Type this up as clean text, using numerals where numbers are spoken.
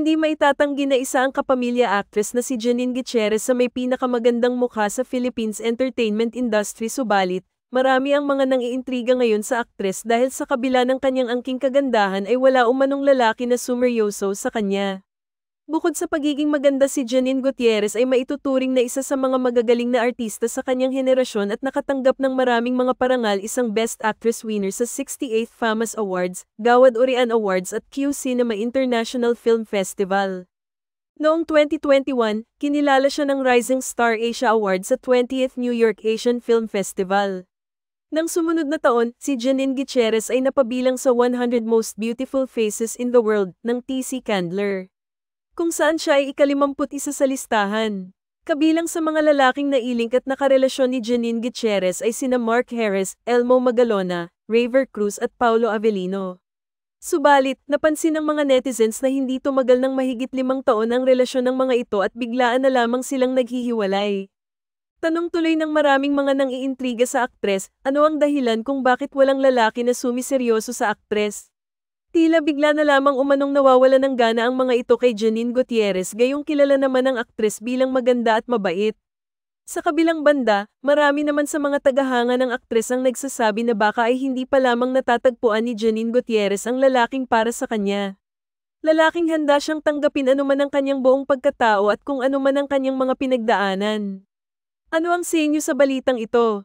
Hindi maitatanggi na isa ang kapamilya actress na si Janine Gutierrez sa may pinakamagandang mukha sa Philippines entertainment industry, subalit, marami ang mga nang-iintriga ngayon sa aktres dahil sa kabila ng kanyang angking kagandahan ay wala umanong lalaki na sumeryoso sa kanya. Bukod sa pagiging maganda, si Janine Gutierrez ay maituturing na isa sa mga magagaling na artista sa kanyang henerasyon at nakatanggap ng maraming mga parangal, isang Best Actress winner sa 68th FAMAS Awards, Gawad Urian Awards at Q Cinema International Film Festival. Noong 2021, kinilala siya ng Rising Star Asia Award sa 20th New York Asian Film Festival. Nang sumunod na taon, si Janine Gutierrez ay napabilang sa 100 Most Beautiful Faces in the World ng TC Candler, kung saan siya ay ika-51 sa listahan. Kabilang sa mga lalaking nailink at nakarelasyon ni Janine Gutierrez ay sina Mark Harris, Elmo Magalona, Raver Cruz at Paulo Avellino. Subalit, napansin ng mga netizens na hindi tumagal ng mahigit 5 taon ang relasyon ng mga ito at biglaan na lamang silang naghihiwalay. Tanong tuloy ng maraming mga nang-iintriga sa aktres, ano ang dahilan kung bakit walang lalaki na sumiseryoso sa aktres? Tila bigla na lamang umanong nawawala ng gana ang mga ito kay Janine Gutierrez, gayong kilala naman ang aktres bilang maganda at mabait. Sa kabilang banda, marami naman sa mga tagahanga ng aktres ang nagsasabi na baka ay hindi pa lamang natatagpuan ni Janine Gutierrez ang lalaking para sa kanya. Lalaking handa siyang tanggapin anuman ang kanyang buong pagkatao at kung anuman ang kanyang mga pinagdaanan. Ano ang sa inyo sa balitang ito?